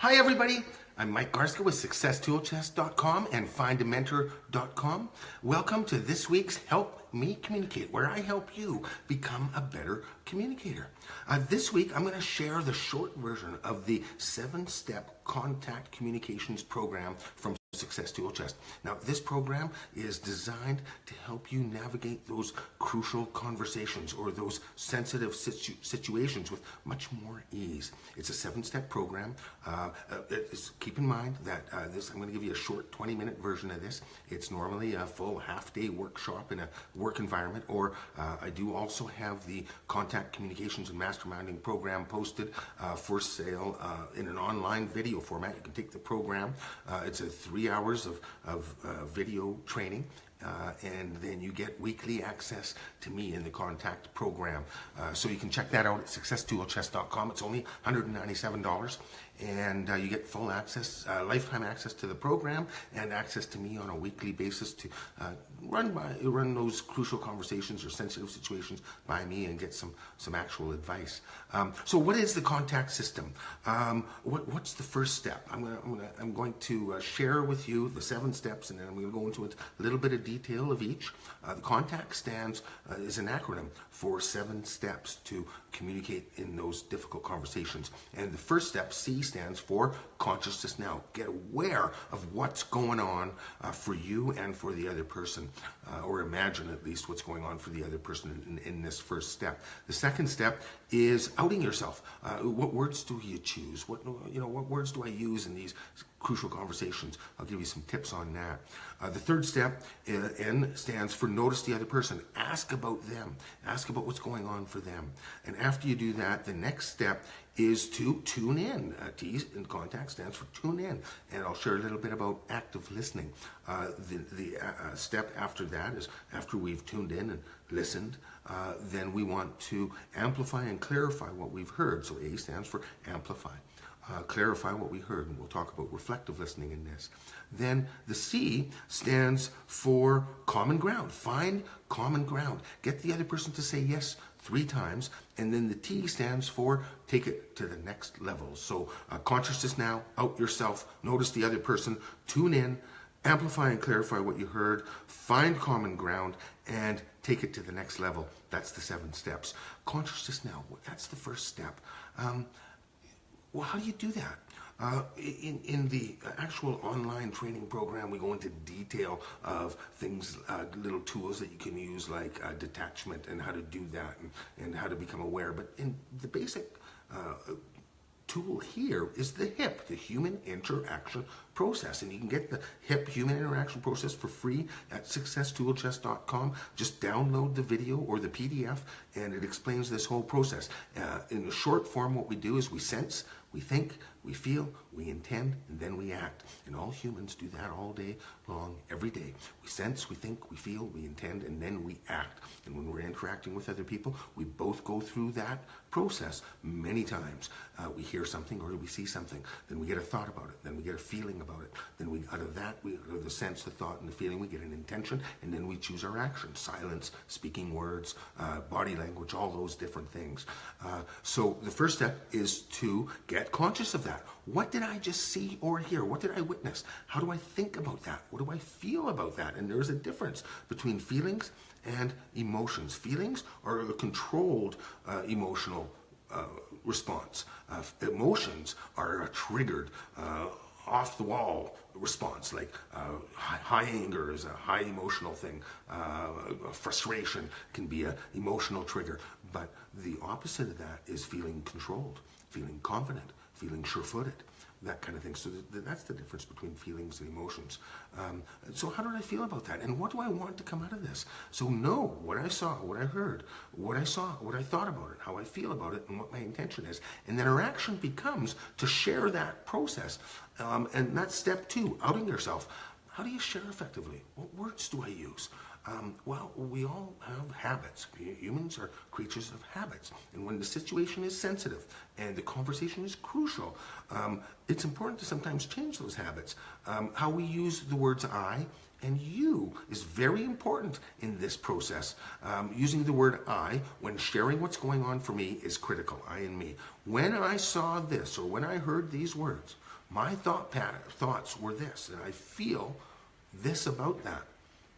Hi everybody, I'm Mike Garska with SuccessToolChest.com and FindAMentor.com. Welcome to this week's Help Me Communicate, where I help you become a better communicator. This week I'm going to share the short version of the 7-step contact communications program from Success Tool Chest. Now, this program is designed to help you navigate those crucial conversations or those sensitive situations with much more ease. It's a 7-step program. Keep in mind that I'm going to give you a short 20-minute version of this. It's normally a full half-day workshop in a work environment, or I do also have the contact communications and masterminding program posted for sale in an online video format. You can take the program. It's a 3 hours of video training, and then you get weekly access to me in the contact program. So you can check that out at SuccessToolChest.com. It's only $197, and you get full access, lifetime access to the program, and access to me on a weekly basis to run those crucial conversations or sensitive situations by me and get some actual advice. So what is the contact system? What's the first step? I'm going to share with you the 7 steps, and then I'm going to go into a little bit of detail of each. The contact is an acronym for 7 steps to communicate in those difficult conversations. And the first step, C, stands for consciousness now. Get aware of what's going on for you and for the other person, or imagine at least what's going on for the other person in this first step. The second step is outing yourself. What words do you choose? What words do I use in these crucial conversations? I'll give you some tips on that. The third step, N, stands for notice the other person. Ask about them. Ask about what's going on for them. And after you do that, the next step is to tune in. T in contact stands for tune in. And I'll share a little bit about active listening. The step after that is, after we've tuned in and listened, then we want to amplify and clarify what we've heard. So A stands for amplify. Clarify what we heard, and we'll talk about reflective listening in this. Then the C stands for common ground. Find common ground. Get the other person to say yes 3 times, and then the T stands for take it to the next level. So consciousness now, out yourself, notice the other person, tune in, amplify and clarify what you heard, find common ground, and take it to the next level. That's the 7 steps. Consciousness now, that's the first step. Well, how do you do that? In the actual online training program, we go into detail of things, little tools that you can use, like detachment and how to do that, and how to become aware. But in the basic tool here is the HIP, the Human Interaction Process. And you can get the HIP Human Interaction Process for free at SuccessToolChest.com. Just download the video or the PDF, and it explains this whole process. In the short form, what we do is we sense, we think, we feel, we intend, and then we act. And all humans do that all day long, every day. We sense, we think, we feel, we intend, and then we act. And when we're interacting with other people, we both go through that process many times. We hear something or we see something, then we get a thought about it, then we get a feeling about it, then out of the sense, the thought, and the feeling, we get an intention, and then we choose our action. Silence, speaking words, body language, all those different things. So the first step is to get conscious of that. What did I just see or hear? What did I witness? How do I think about that? What do I feel about that? And there's a difference between feelings and emotions. Feelings are a controlled emotional response. Emotions are a triggered, off-the-wall response, like high anger is a high emotional thing. Frustration can be an emotional trigger. But the opposite of that is feeling controlled, feeling confident, feeling sure-footed, that kind of thing. So that's the difference between feelings and emotions. So how did I feel about that? And what do I want to come out of this? So know what I saw, what I heard, what I saw, what I thought about it, how I feel about it, and what my intention is. And then our action becomes to share that process. And that's step 2, outing yourself. How do you share effectively? What words do I use? Well, we all have habits. Humans are creatures of habits. And when the situation is sensitive and the conversation is crucial, it's important to sometimes change those habits. How we use the words I and you is very important in this process. Using the word I when sharing what's going on for me is critical, I and me. When I saw this or when I heard these words, My thoughts were this, and I feel this about that,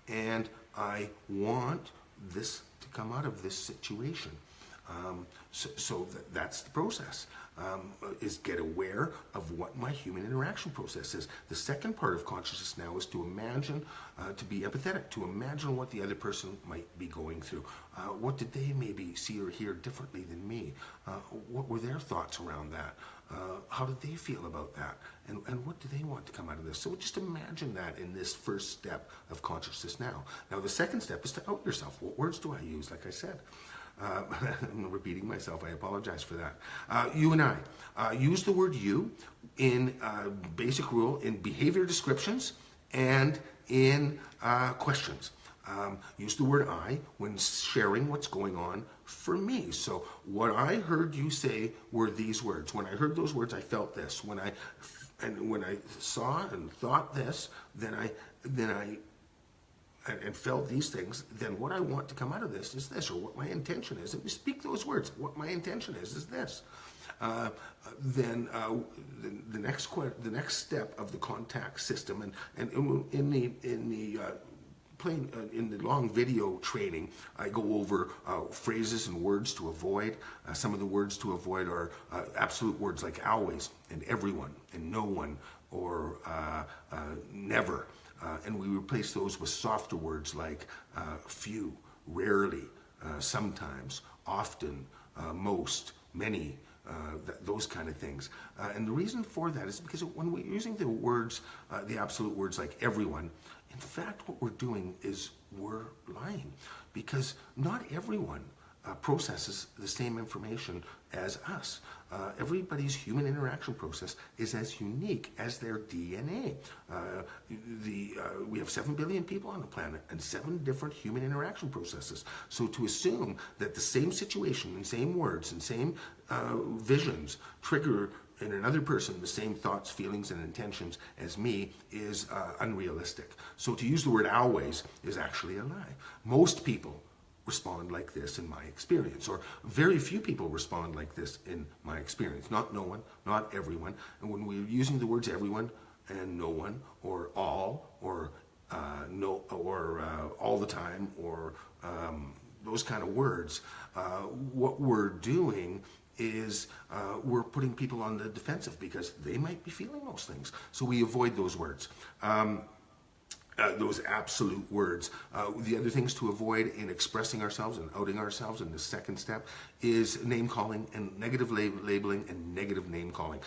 and I want this to come out of this situation. That's the process, is get aware of what my human interaction process is. The second part of consciousness now is to imagine, to be empathetic, to imagine what the other person might be going through. What did they maybe see or hear differently than me? What were their thoughts around that? How did they feel about that? And what do they want to come out of this? So just imagine that in this first step of consciousness now. Now the second step is to out yourself. What words do I use? Like I said, I'm repeating myself. I apologize for that. You and I use the word you in basic rule in behavior descriptions and in questions. Use the word I when sharing what's going on for me. So what I heard you say were these words. When I heard those words, I felt this. When I saw and thought this, then I felt these things, then what I want to come out of this is this, or what my intention is. If we speak those words, what my intention is this. Then the next step of the contact system, and in the long video training, I go over phrases and words to avoid. Some of the words to avoid are absolute words like always and everyone and no one or never. And we replace those with softer words like few, rarely, sometimes, often, most, many, those kind of things. And the reason for that is because when we're using the words, the absolute words like everyone, in fact, what we're doing is we're lying, because not everyone processes the same information as us. Everybody's human interaction process is as unique as their DNA. We have 7 billion people on the planet and 7 different human interaction processes. So to assume that the same situation and same words and same visions trigger in another person the same thoughts, feelings, and intentions as me is unrealistic. So to use the word always is actually a lie. Most people respond like this in my experience, or very few people respond like this in my experience. Not no one, not everyone. And when we're using the words everyone and no one, or all, or no, or all the time, or those kind of words, what we're doing is we're putting people on the defensive because they might be feeling those things. So we avoid those words. Those absolute words. The other things to avoid in expressing ourselves and outing ourselves in the second step is name calling and negative labeling and negative name calling.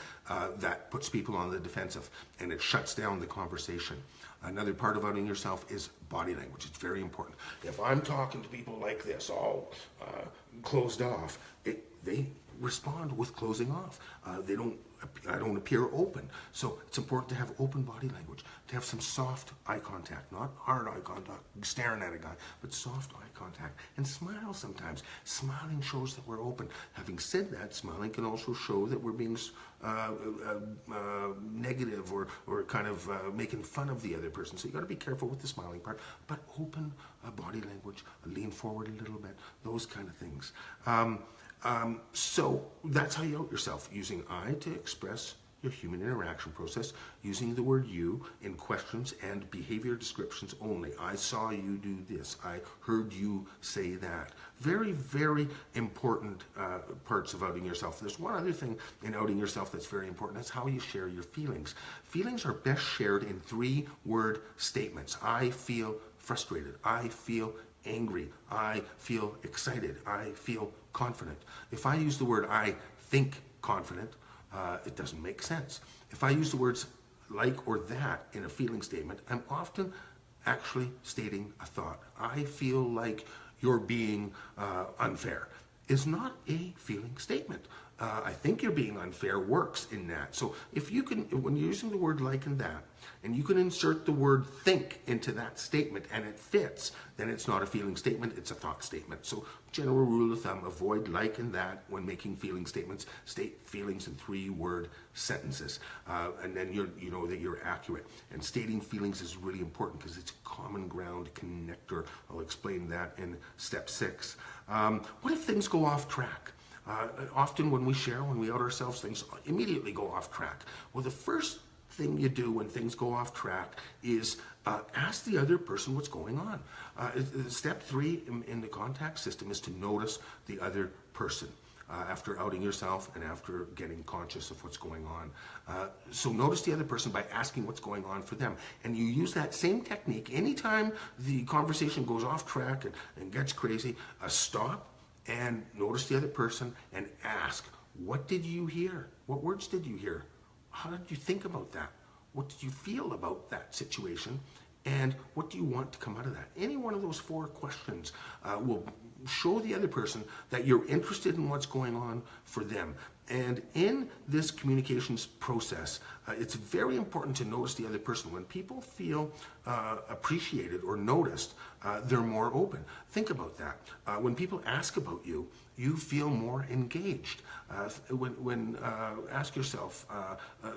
That puts people on the defensive and it shuts down the conversation. Another part of outing yourself is body language. It's very important. If I'm talking to people like this, all closed off, they respond with closing off. I don't appear open. So it's important to have open body language, to have some soft eye contact, not hard eye contact, staring at a guy, but soft eye contact, and smile sometimes. Smiling shows that we're open. Having said that, smiling can also show that we're being negative or kind of making fun of the other person. So you got to be careful with the smiling part, but open body language, lean forward a little bit, those kind of things. So that's how you out yourself, using I to express your human interaction process, using the word you in questions and behavior descriptions only. I saw you do this. I heard you say that. Very, very important parts of outing yourself. There's one other thing in outing yourself that's very important. That's how you share your feelings. Feelings are best shared in 3-word statements. I feel frustrated. I feel angry. I feel excited. I feel confident. If I use the word I think confident, it doesn't make sense. If I use the words like or that in a feeling statement, I'm often actually stating a thought. I feel like you're being unfair. It's not a feeling statement. I think you're being unfair works in that. So if you can, when you're using the word like and that, and you can insert the word think into that statement and it fits, then it's not a feeling statement, it's a thought statement. So general rule of thumb, avoid like and that when making feeling statements. State feelings in 3-word sentences. And then you know that you're accurate. And stating feelings is really important because it's a common ground connector. I'll explain that in step 6. What if things go off track? Often when we share, when we out ourselves, things immediately go off track. Well, the first thing you do when things go off track is ask the other person what's going on. Step 3 in the contact system is to notice the other person. After outing yourself and after getting conscious of what's going on. So notice the other person by asking what's going on for them. And you use that same technique anytime the conversation goes off track and gets crazy. Stop and notice the other person and ask, what did you hear? What words did you hear? How did you think about that? What did you feel about that situation? And what do you want to come out of that? Any one of those 4 questions will show the other person that you're interested in what's going on for them. And in this communications process, it's very important to notice the other person. When people feel appreciated or noticed, they're more open. Think about that. When people ask about you, you feel more engaged. Ask yourself,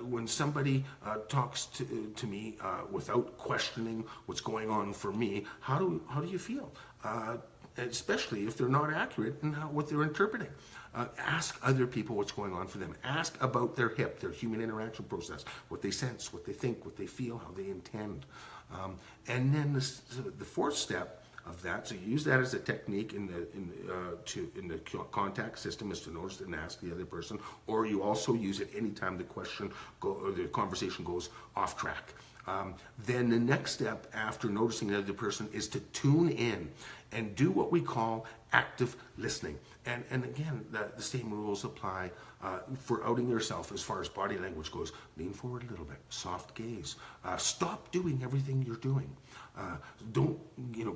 when somebody talks to me without questioning what's going on for me, how do you feel? Especially if they're not accurate in what they're interpreting. Ask other people what's going on for them. Ask about their HIP, their human interaction process, what they sense, what they think, what they feel, how they intend. And then the 4th step of that, so you use that as a technique in the contact system, is to notice and ask the other person, or you also use it anytime the conversation goes off track. Then the next step after noticing the other person is to tune in and do what we call active listening. And again, the same rules apply for outing yourself as far as body language goes. Lean forward a little bit, soft gaze. Stop doing everything you're doing. Don't,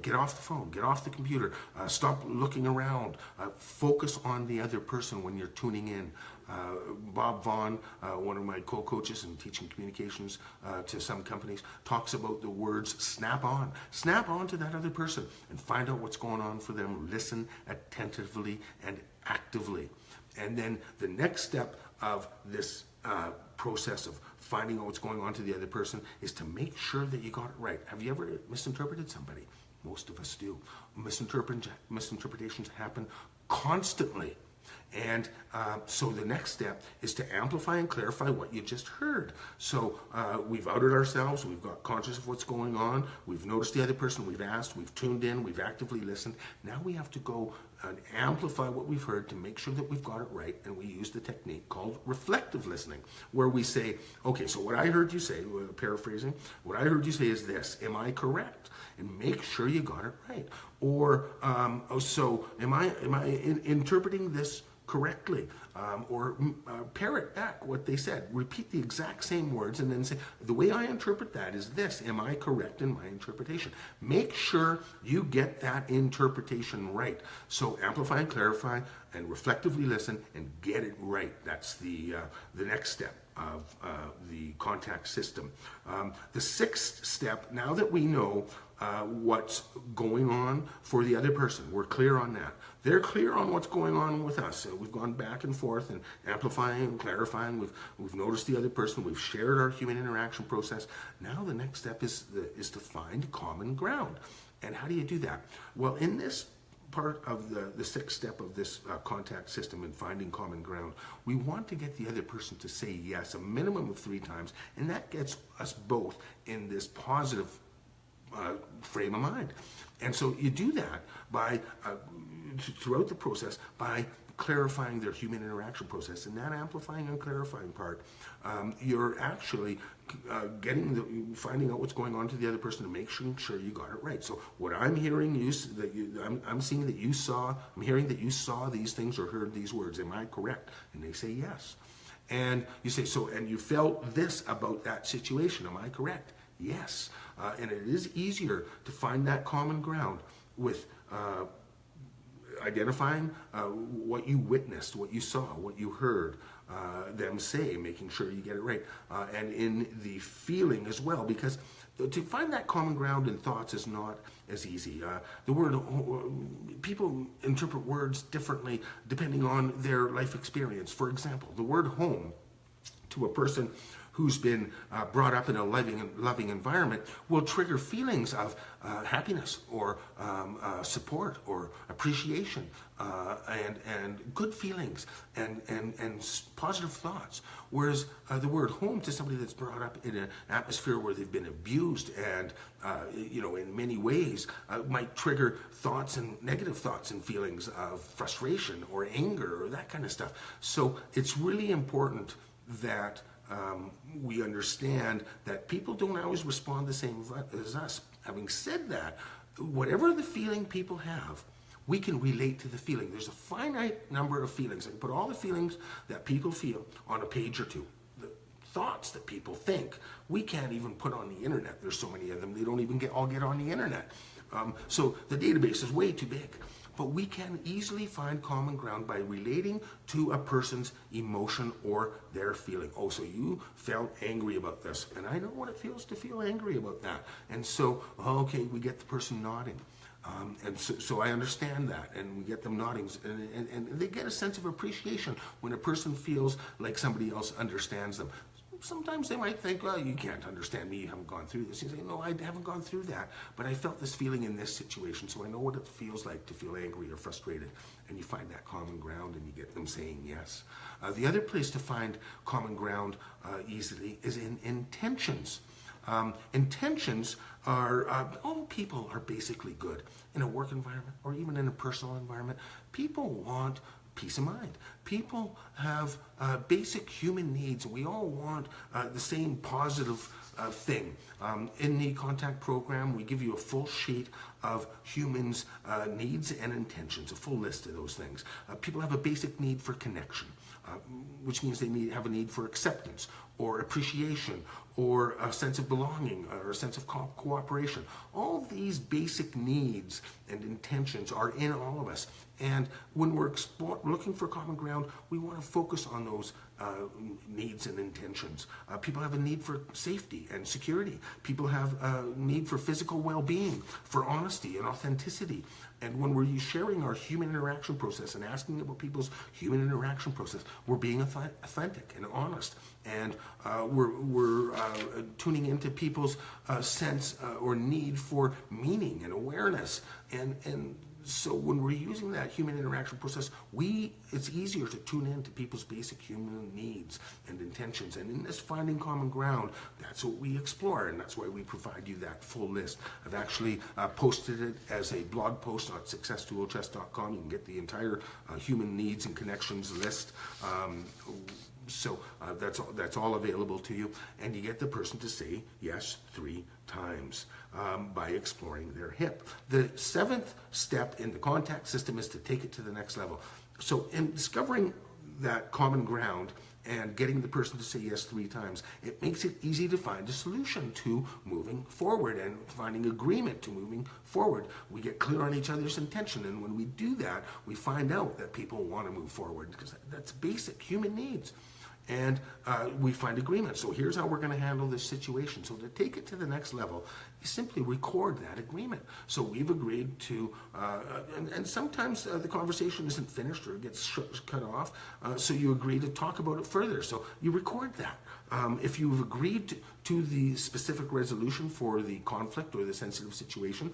get off the phone, get off the computer. Stop looking around. Focus on the other person when you're tuning in. Bob Vaughn, one of my co-coaches in teaching communications to some companies, talks about the words snap on. Snap on to that other person and find out what's going on for them. Listen attentively and actively. And then the next step of this process of finding out what's going on to the other person is to make sure that you got it right. Have you ever misinterpreted somebody? Most of us do. Misinterpretations happen constantly. And so the next step is to amplify and clarify what you just heard. So we've outed ourselves, we've got conscious of what's going on, we've noticed the other person, we've asked, we've tuned in, we've actively listened. Now we have to go and amplify what we've heard to make sure that we've got it right, and we use the technique called reflective listening, where we say, okay, so what I heard you say, paraphrasing, what I heard you say is this, am I correct? And make sure you got it right. Or, so am I interpreting this correctly? Or parrot back what they said. Repeat the exact same words and then say, the way I interpret that is this. Am I correct in my interpretation? Make sure you get that interpretation right. So amplify and clarify and reflectively listen and get it right. That's the next step of the contact system. The 6th step, now that we know what's going on for the other person, we're clear on that. They're clear on what's going on with us. We've gone back and forth and amplifying and clarifying. We've noticed the other person. We've shared our human interaction process. Now the next step is to find common ground. And how do you do that? Well, in this part of the 6th step of this contact system and finding common ground, we want to get the other person to say yes a minimum of 3 times, and that gets us both in this positive frame of mind. And so you do that by throughout the process by clarifying their human interaction process. And that amplifying and clarifying part, you're actually finding out what's going on to the other person to make sure you got it right. So what I'm hearing I'm seeing that you saw, I'm hearing that you saw these things or heard these words. Am I correct? And they say yes. And you say, and you felt this about that situation. Am I correct? Yes. And it is easier to find that common ground with identifying what you witnessed, what you saw, what you heard them say, making sure you get it right. And in the feeling as well, because to find that common ground in thoughts is not as easy. People interpret words differently depending on their life experience. For example, the word home, to to a person who's been brought up in a loving environment will trigger feelings of happiness or support or appreciation and good feelings and positive thoughts. Whereas the word home to somebody that's brought up in an atmosphere where they've been abused and in many ways might trigger thoughts and negative thoughts and feelings of frustration or anger or that kind of stuff. So it's really important that we understand that people don't always respond the same as us. Having said that, whatever the feeling people have, we can relate to the feeling. There's a finite number of feelings. I can put all the feelings that people feel on a page or two. The thoughts that people think, we can't even put on the internet. There's so many of them, they don't even all get on the internet. So the database is way too big. But we can easily find common ground by relating to a person's emotion or their feeling. Oh, so you felt angry about this, and I know what it feels to feel angry about that. And so, okay, we get the person nodding. And so I understand that, and we get them nodding, and they get a sense of appreciation when a person feels like somebody else understands them. Sometimes they might think, well, you can't understand me, you haven't gone through this. You say, no, I haven't gone through that, but I felt this feeling in this situation, so I know what it feels like to feel angry or frustrated. And you find that common ground, and you get them saying yes. The other place to find common ground easily is in intentions. Intentions are, all people are basically good. In a work environment or even in a personal environment, people want peace of mind. People have basic human needs, and we all want the same positive thing. In the contact program, we give you a full sheet of humans' needs and intentions, a full list of those things. People have a basic need for connection, which means they have a need for acceptance or appreciation or a sense of belonging or a sense of cooperation. All these basic needs and intentions are in all of us. And when we're looking for common ground, we want to focus on those needs and intentions. People have a need for safety and security. People have a need for physical well-being, for honesty and authenticity. And when we're sharing our human interaction process and asking about people's human interaction process, we're being authentic and honest. And we're tuning into people's sense or need for meaning and awareness. And so when we're using that human interaction process, it's easier to tune in to people's basic human needs and intentions. And in this finding common ground, that's what we explore, and that's why we provide you that full list. I've actually posted it as a blog post on success2ochess.com. You can get the entire human needs and connections list. So that's all available to you, and you get the person to say yes 3 times by exploring their hip. The 7th step in the contact system is to take it to the next level. So in discovering that common ground and getting the person to say yes 3 times, it makes it easy to find a solution to moving forward and finding agreement to moving forward. We get clear on each other's intention, and when we do that, we find out that people want to move forward, because that's basic human needs. And we find agreement. So here's how we're going to handle this situation. So to take it to the next level, you simply record that agreement. So we've agreed to, and sometimes the conversation isn't finished or it gets cut off, so you agree to talk about it further. So you record that. If you've agreed to the specific resolution for the conflict or the sensitive situation,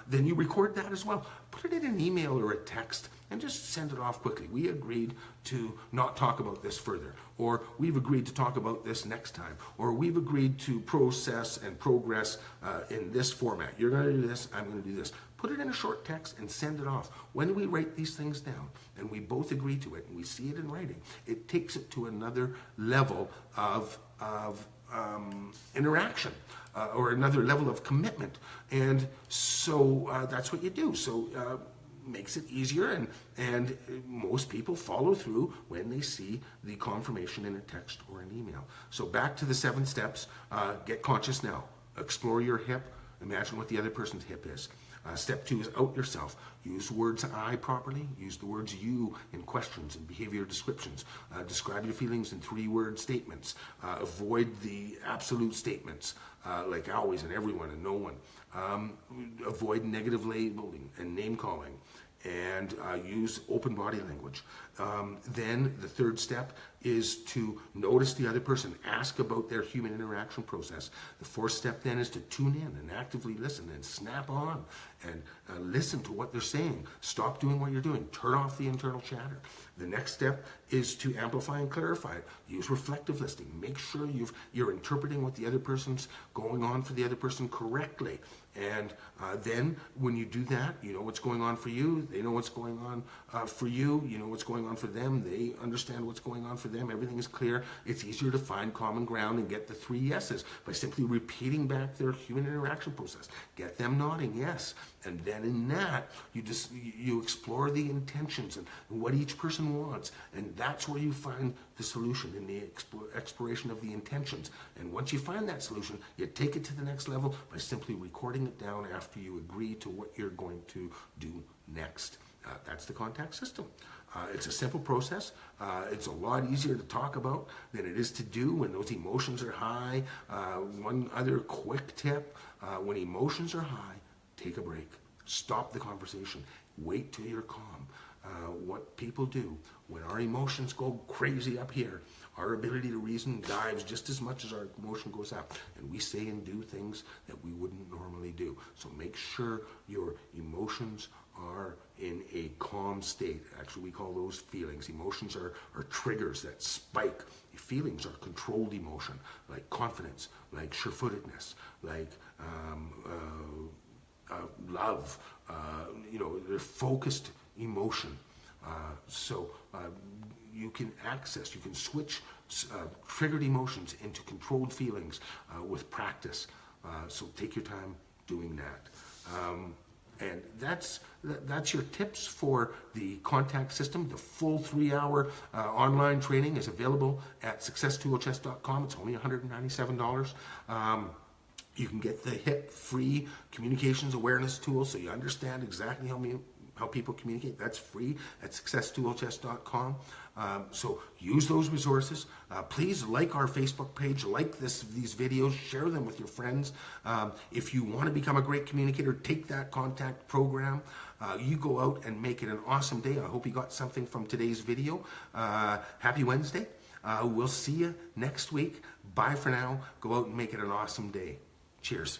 then you record that as well. Put it in an email or a text and just send it off quickly. We agreed to not talk about this further, or we've agreed to talk about this next time, or we've agreed to process and progress in this format. You're going to do this, I'm going to do this. Put it in a short text and send it off. When we write these things down and we both agree to it and we see it in writing, it takes it to another level of interaction or another level of commitment. And so that's what you do. So makes it easier, and most people follow through when they see the confirmation in a text or an email. So back to the 7 steps. Get conscious now. Explore your hip. Imagine what the other person's hip is. Step 2 is out yourself. Use the words I properly. Use the words you in questions and behavior descriptions. Describe your feelings in 3-word statements. Avoid the absolute statements like always and everyone and no one. Avoid negative labeling and name calling. And use open body language. Then the third step is to notice the other person, ask about their human interaction process. The fourth step then is to tune in and actively listen and snap on and listen to what they're saying. Stop doing what you're doing. Turn off the internal chatter. The next step is to amplify and clarify it. Use reflective listening. Make sure you're interpreting what the other person's going on for the other person correctly. And then when you do that, you know what's going on for you, they know what's going on for you, you know what's going on for them, they understand what's going on for them, everything is clear. It's easier to find common ground and get the 3 yeses by simply repeating back their human interaction process. Get them nodding yes. And then in that, you explore the intentions and what each person wants. And that's where you find the solution, in the exploration of the intentions. And once you find that solution, you take it to the next level by simply recording it down after you agree to what you're going to do next. That's the contact system. It's a simple process. It's a lot easier to talk about than it is to do when those emotions are high. One other quick tip, when emotions are high, take a break. Stop the conversation. Wait till you're calm. What people do when our emotions go crazy up here, our ability to reason dives just as much as our emotion goes up, and we say and do things that we wouldn't normally do. So make sure your emotions are in a calm state. Actually, we call those feelings. Emotions are triggers that spike. Feelings are controlled emotion, like confidence, like sure-footedness, like love. They're focused emotion. So you can switch triggered emotions into controlled feelings with practice. So take your time doing that. And that's your tips for the contact system. The full 3-hour online training is available at success2hs.com. It's only $197. You can get the HIP free communications awareness tool so you understand exactly how people communicate. That's free at success2hs.com. So use those resources. Please like our Facebook page, like these videos, share them with your friends. If you want to become a great communicator, take that contact program. You go out and make it an awesome day. I hope you got something from today's video. Happy Wednesday. We'll see you next week. Bye for now. Go out and make it an awesome day. Cheers.